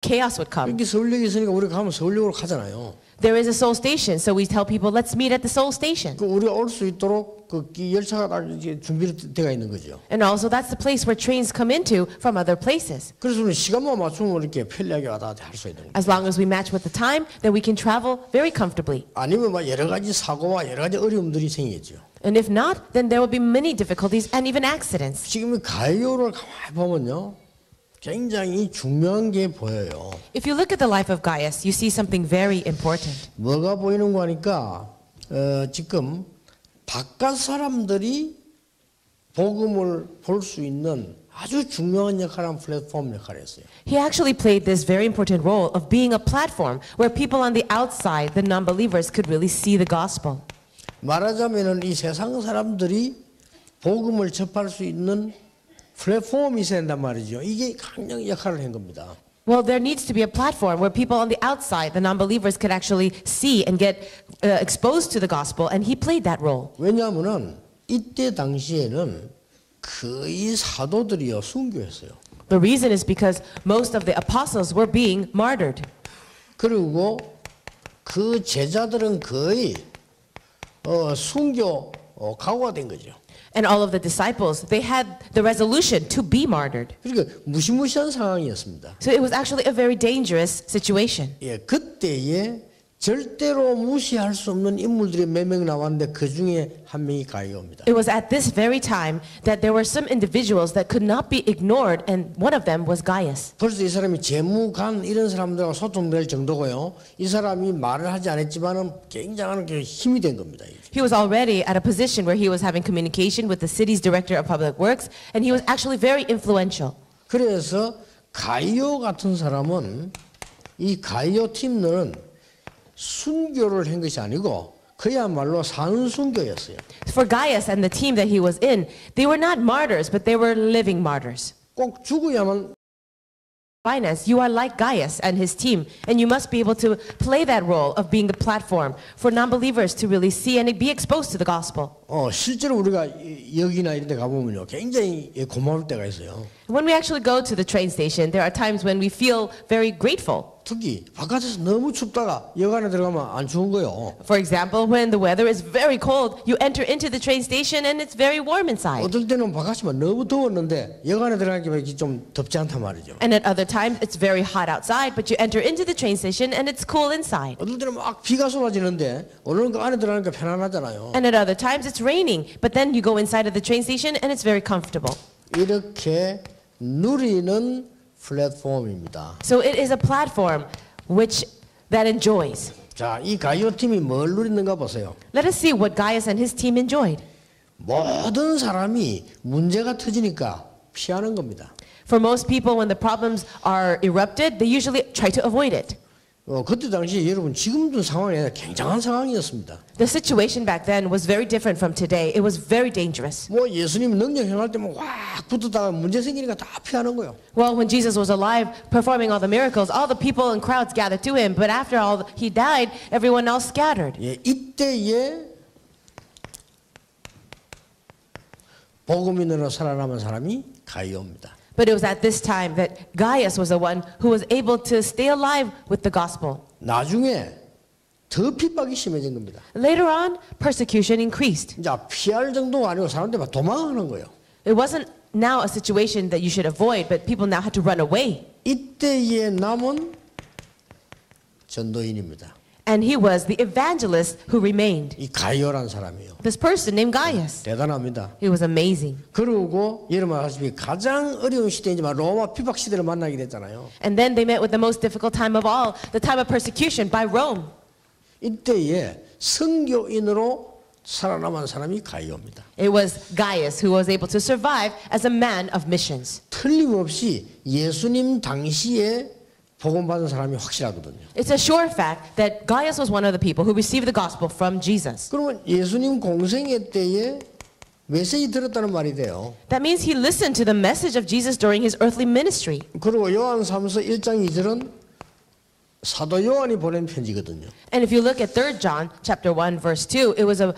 chaos would come. 여기 서울역이 있으니까 우리가 가면 서울역으로 가잖아요. There is a soul station, so we tell people, let's meet at the soul station. 그 우리가 올 수 있도록 그 열차가 다 이제 준비되어 있는 거죠. And also that's the place where trains come into from other places. 그래서 우리는 시간만 맞추면 이렇게 편리하게 왔다 갔다 할 수 있는 거예요. As long as we match with the time, then we can travel very comfortably. 아니면 막 여러 가지 사고와 여러 가지 어려움들이 생기죠. And if not, then there will be many difficulties and even accidents. 지금 가요를 가만히 보면요. 굉장히 중요한 게 보여요. If you look at the life of Gaius, you see something very important. 뭐가 보이는 거 하니까 지금 바깥 사람들이 복음을 볼 수 있는 아주 중요한 역할을 한 플랫폼 역할을 했어요. He actually played this very important role of being a platform where people on the outside, the non-believers, could really see the gospel. 말하자면은 이 세상 사람들이 복음을 접할 수 있는 플랫폼이 있어야 된단 말이죠. 이게 강력 역할을 한 겁니다. Well, there needs to be a platform where people on the outside, the non-believers, could actually see and get exposed to the gospel, and he played that role. 왜냐하면은 이때 당시에는 거의 사도들이요 순교했어요. The reason is because most of the apostles were being martyred. 그리고 그 제자들은 거의 순교 각오가 된 거죠. And all of the disciples, they had the resolution to be martyred. 그러니까 무시무시한 상황이었습니다. So it was actually a very dangerous situation. 예, 그때에 절대로 무시할 수 없는 인물들이 몇 명 나왔는데 그 중에 한 명이 가이오입니다. It was at this very time that there were some individuals that could not be ignored, and one of them was Gaius. 벌써 이 사람이 재무관 이런 사람들하고 소통될 정도고요. 이 사람이 말을 하지 않았지만은 굉장한 힘이 된 겁니다. He was already at a position where he was having communication with the city's director of public works, and he was actually very influential. 그래서 가이오 같은 사람은 이 가이오 팀들은 순교를 한 것이 아니고 그야말로 산순교였어요. For Gaius and the team that he was in, they were not martyrs, but they were living martyrs. 꼭 죽어야만 Finance, you are like Gaius and his team, and you must be able to play that role of being the platform for non-believers to really see and be exposed to the gospel. 실제로 우리가 여기나 이런 데 가보면요. 굉장히 고마울 때가 있어요. When we actually go to the train station, there are times when we feel very grateful. 특히 바깥에서 너무 춥다가 역 안에 들어가면 안 추운 거요. For example, when the weather is very cold, you enter into the train station and it's very warm inside. 어떨 때는 바깥이면 너무 더웠는데 역 안에 들어가기만 좀 덥지 않단 말이죠. And at other times, it's very hot outside, but you enter into the train station and it's cool inside. 어떨 때는 막 비가 쏟아지는데 오늘은 그 안에 들어가니까 편안하잖아요. And at other times, it's raining, but then you go inside of the train station and it's very comfortable. 이렇게 누리는 플랫폼입니다. So it is a platform that enjoys. 자, 이 가이오 팀이 뭘 누리는가 보세요. Let us see what Gaius and his team enjoyed. 모든 사람이 문제가 터지니까 피하는 겁니다. For most people, when the problems are erupted, they usually try to avoid it. 그때 당시 여러분 지금도 상황이 굉장한 상황이었습니다. The situation back then was very different from today. It was very dangerous. 뭐 예수님 능력 행할 때만 확 붙었다가 문제 생기니까 다 피하는 거예요. Well, when Jesus was alive, performing all the miracles, all the people and crowds gathered to him. But after all he died, everyone else scattered. 예, 이때에 복음인으로 살아남은 사람이 가이오입니다. But it was at this time that Gaius was the one who was able to stay alive with the gospel. 나중에 더 핍박이 심해진 겁니다. Later on, persecution increased. 이제 피할 정도가 아니고 사람들이 막 도망하는 거예요. It wasn't now a situation that you should avoid, but people now had to run away. 이때에 남은 전도인입니다. And he was the evangelist who remained. 이 가이오란 사람이요. This person named Gaius. 대단합니다. He was amazing. 그리고 여러분 아시다시피 가장 어려운 시대이지만 로마 핍박 시대를 만나게 됐잖아요. And then they met with the most difficult time of all, the time of persecution by Rome. 이때에 선교인으로 살아남은 사람이 가이오입니다. It was Gaius who was able to survive as a man of missions. 틀림없이 예수님 당시에 복음 받은 사람이 확실하거든요. It's a sure fact that Gaius was one of the people who received the gospel from Jesus. 그러면 예수님 공생애 때에 메시지 들었다는 말이 돼요. That means he listened to the message of Jesus during his earthly ministry. 그리고 요한 3서 1장 2절은 사도 요한이 보낸 편지거든요. And if you look at 3 John chapter 1 verse 2, it was an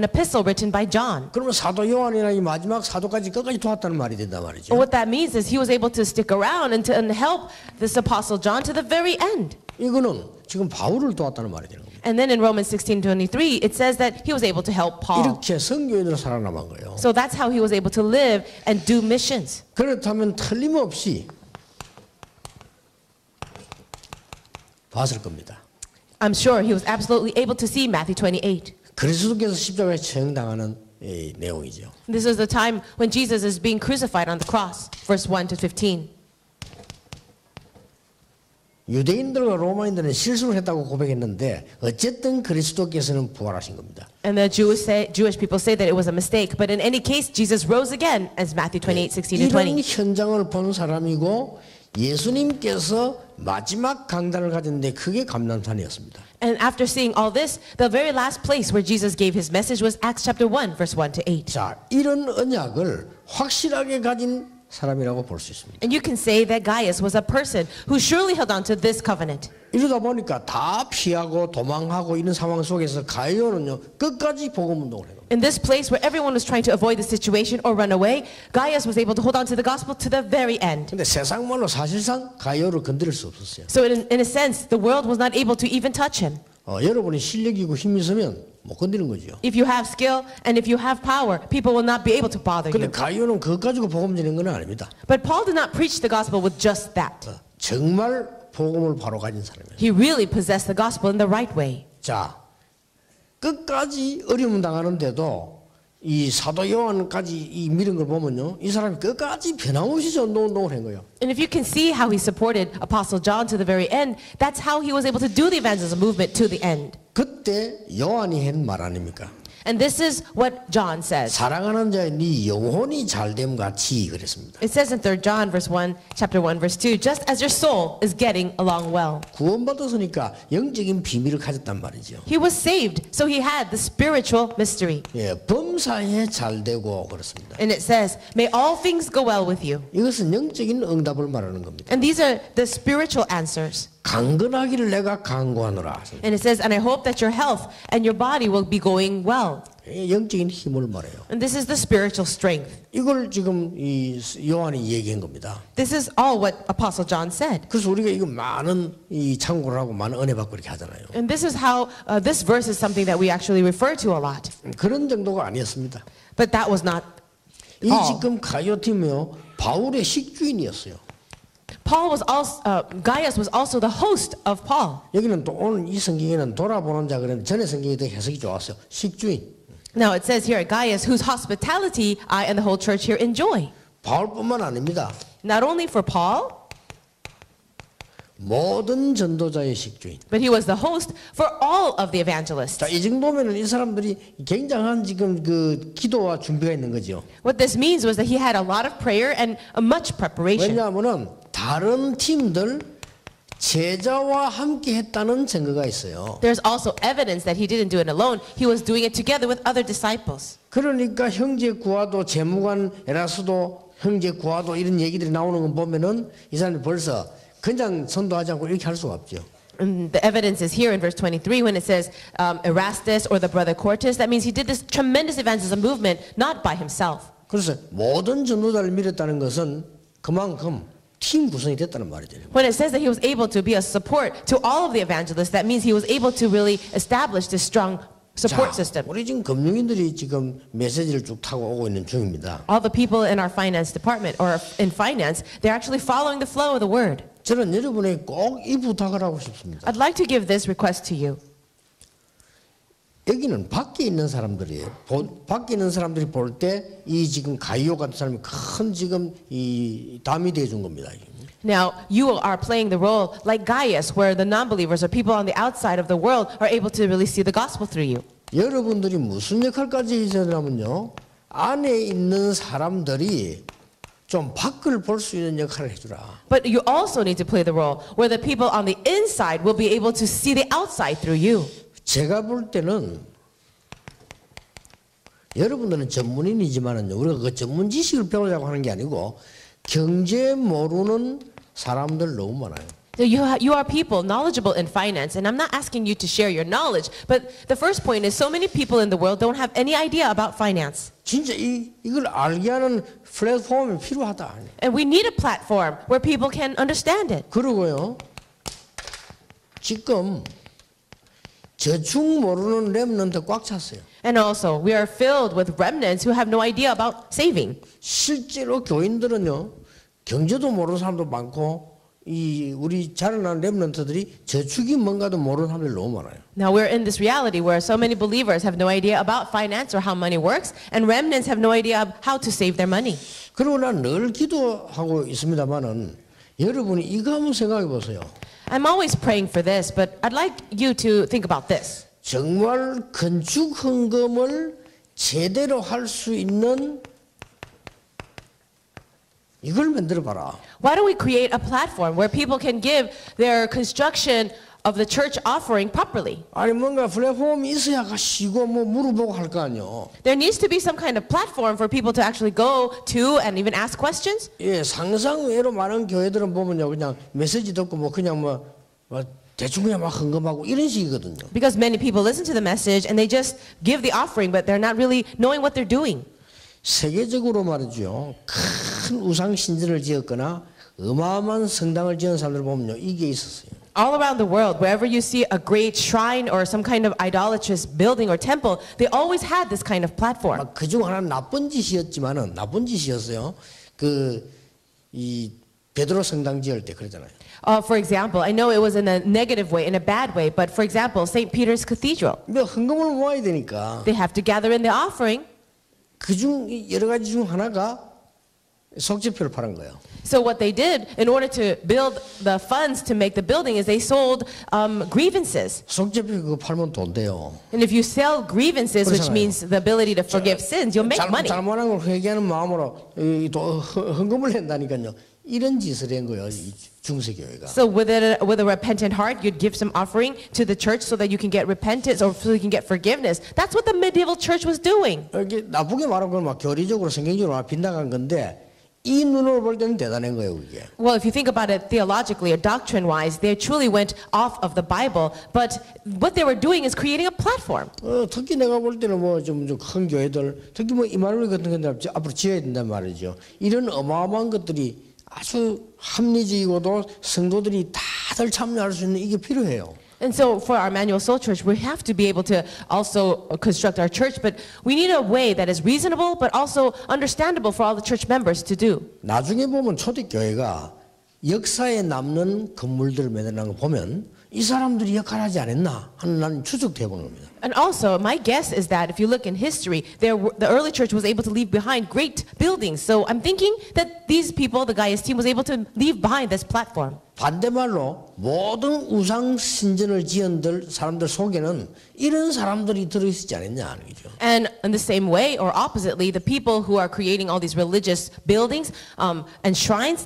epistle written by John. 그러면 사도 요한이나 이 마지막 사도까지 끝까지 도왔다는 말이 된단 말이죠. And what that means is he was able to stick around and to help this apostle John to the very end. 이거는 지금 바울을 도왔다는 말이 되는 겁니다. And then in Romans 16:23, it says that he was able to help Paul. 이렇게 선교인으로 살아남은 거예요. So that's how he was able to live and do missions. 그렇다면 틀림없이 봤을 겁니다. I'm sure he was absolutely able to see Matthew 28. 그리스도께서 십자가에 처형당하는 이 내용이죠. This is the time when Jesus is being crucified on the cross, verse 1 to 15. 유대인들과 로마인들은 실수를 했다고 고백했는데 어쨌든 그리스도께서는 부활하신 겁니다. And the Jewish people say that it was a mistake, but in any case, Jesus rose again, as Matthew 28:16 to 이런 20. 현장을 본 사람이고 예수님께서 마지막 강단을 가졌는데 그게 감람산이었습니다. And after seeing all this, the very last place where Jesus gave his message was Acts chapter 1, verse 1 to 8. 자, 이런 언약을 확실하게 가진 사람이라고 볼 수 있습니다. And you can say that Gaius was a person who surely held on to this covenant. 이러다 보니까 다 피하고 도망하고 이런 상황 속에서 가이오는요 끝까지 복음 운동을 해요. In this place where everyone was trying to avoid the situation or run away, Gaius was able to hold on to the gospel to the very end. 근데 세상 말로 사실상 가이오를 건드릴 수 없었어요. So in a sense, the world was not able to even touch him. 여러분이 실력이고 힘이 있으면 못 건드리는 거죠. If you have skill and if you have power, people will not be able to bother 근데 you. 가이오는 그것 가지고 복음 전하는 건 아닙니다. But Paul did not preach the gospel with just that. 정말 복음을 바로 가진 사람이에요. He really possessed the gospel in the right way. 자, 끝까지 어려움 당하는데도 이 사도 요한까지 이 밀은 걸 보면요, 이 사람이 끝까지 변함없이 전도운동을 한 거예요. And if you can see how he supported Apostle John to the very end, that's how he was able to do the evangelism movement to the end. 그때 요한이 한 말 아닙니까? And this is what John says. 사랑하는 자의 네 영혼이 잘됨 같이 그랬습니다. It says in 3 John chapter 1 verse 2, just as your soul is getting along well. 구원받았으니까 영적인 비밀을 가졌단 말이죠. He was saved, so he had the spiritual mystery. 예, 범사에 잘되고 그렇습니다. And it says, may all things go well with you. 이것은 영적인 응답을 말하는 겁니다. And these are the spiritual answers. 강건하기를 내가 강구하노라. And it says, and I hope that your health and your body will be going well. 영적인 힘을 말해요. And this is the spiritual strength. 이걸 지금 이 요한이 얘기한 겁니다. This is all what Apostle John said. 그래서 우리가 이거 많은 이 참고를 하고 많은 은혜 받고 이렇게 하잖아요. And this is how this verse is something that we actually refer to a lot. 그런 정도가 아니었습니다. But that was not 이 all. 지금 가이오티모요 바울의 식주인이었어요. Gaius was also the host of Paul. 여기는 또 오늘 이 성경에는 돌아보는 자 그랬는데 전에 성경이 더 해석이 좋았어요. 식주인. Now it says here at Gaius, whose hospitality I and the whole church here enjoy. 바울뿐만 아닙니다. Not only for Paul, 모든 전도자의 식주인. but he was the host for all of the evangelists. 자, 이 정도면은 이 사람들이 굉장한 지금 그 기도와 준비가 있는 거죠. What this means was that he had a lot of prayer and much preparation. 왜냐하면은 다른 팀들 제자와 함께 했다는 증거가 있어요. There's also evidence that he didn't do it alone. He was doing it together with other disciples. 그러니까 형제 구하도 재무관 에라스도 형제 구하도 이런 얘기들이 나오는 거 보면은 이 사람이 벌써 그냥 선도하지 않고 이렇게 할 수가 없죠. And the evidence is here in verse 23 when it says Erastus or the brother Quartus. That means he did this tremendous evangelism movement not by himself. 그래서 모든 전도자를 밀었다는 것은 그만큼 팀 구성이 됐다는 말이 돼요. When it says that he was able to be a support to all of the evangelists, that means he was able to really establish this strong support system. 우리 지금 금융인들이 지금 메시지를 쭉 타고 오고 있는 중입니다. All the people in our finance department or in finance, they're actually following the flow of the word. 저는 여러분에게 꼭 이 부탁을 하고 싶습니다. I'd like to give this request to you. 여기는 밖에 있는 사람들이에요. 밖에 있는 사람들이 볼 때 이 지금 가이오 같은 사람이 큰 지금 이 담이 돼 준 겁니다. Now, you are playing the role like Gaius, where the non-believers or people on the outside of the world are able to really see the gospel through you. 여러분들이 무슨 역할까지 해야 되냐면요. 안에 있는 사람들이 좀 밖을 볼 수 있는 역할을 해주라. But you also need to play the role where the people on the inside will be able to see the outside through you. 제가 볼 때는 여러분들은 전문인이지만은요, 우리가 그 전문 지식을 배우려고 하는 게 아니고 경제 모르는 사람들 너무 많아요. So you are people knowledgeable in finance, and I'm not asking you to share your knowledge, but the first point is so many people in the world don't have any idea about finance. 진짜 이걸 알게 하는 플랫폼이 필요하다. And we need a platform where people can understand it. 그리고요, 지금 저축 모르는 렘넌트 꽉 찼어요. And also, we are filled with remnants who have no idea about saving. 실제로 교인들은요, 경제도 모르는 사람도 많고, 우리 자라난 렘넌트들이 저축이 뭔가도 모르는 사람들이 너무 많아요. Now we're in this reality where so many believers have no idea about finance or how money works, and remnants have no idea how to save their money. 그리고 난 늘 기도하고 있습니다만은 여러분이 이거 한번 생각해 보세요. I'm always praying for this, but I'd like you to think about this. 정말 건축 헌금을 제대로 할 수 있는 이걸 만들어 봐라. Why don't we create a platform where people can give their construction of the church offering properly? 아니 뭔가 플랫폼이 있어야 가시고 뭐 물어보고 할 거 아니요. There needs to be some kind of platform for people to actually go to and even ask questions. 예, 상상 외로 많은 교회들은 보면요, 그냥 메시지 듣고 뭐 그냥 뭐 대충 그냥 막 헌금하고 이런 식이거든요. Because many people listen to the message and they just give the offering, but they're not really knowing what they're doing. 세계적으로 말이죠, 큰 우상 신전을 지었거나 어마어마한 성당을 지은 사람들 보면요, 이게 있었어요. All around the world, wherever you see a great shrine or some kind of idolatrous building or temple, they always had this kind of platform. 그중 하나는 나쁜 짓이었어요. 이 베드로 성당 지을 때 그러잖아요. For example, I know it was in a negative way, in a bad way, but for example, St. Peter's Cathedral. 헌금을 모아야 되니까 They have to gather in the offering. 그중 여러 가지 중 하나가 속죄표를 파는 거예요. So what they did in order to build the funds to make the building is they sold grievances. 속죄표 그거 팔면 돈 돼요. And if you sell grievances, which means the ability to forgive sins, you'll make money. 잘못한 걸 회개하는 마음으로 헌금을 낸다니까요. 이런 짓을 한 거예요, 이 중세교회가. So with a repentant heart, you'd give some offering to the church so that you can get repentance or so you can get forgiveness. That's what the medieval church was doing. 이게 나쁘게 말하면 그건 막 교리적으로 성경적으로 빗나간 건데 이 눈으로 볼 때는 대단한 거예요, 그게. Well, if you think about it theologically or doctrine-wise, they truly went off of the Bible. But what they were doing is creating a platform. 특히 내가 볼 때는 뭐 좀 큰 교회들, 특히 뭐 이마누엘 같은 건데 앞으로 지어야 된단 말이죠. 이런 어마어마한 것들이 아주 합리적이고도 성도들이 다들 참여할 수 있는 이게 필요해요. And so for our Emmanuel Soul Church, we have to be able to also construct our church, but we need a way that is reasonable but also understandable for all the church members to do. 나중에 보면 초대교회가 역사에 남는 건물들을 만드는 거 보면 이 사람들이 역할하지 않았나 하는 나는 추측해 보는 겁니다. And also, my guess is that if you look in history, the early church was able to leave behind great buildings. So I'm thinking that these people, the Gaius team, was able to leave behind this platform. 반대말로 모든 우상 신전을 지은 사람들 속에는 이런 사람들이 들어있지 않았냐 하는 거죠. And in the same way, or oppositely, the people who are creating all these religious buildings and shrines,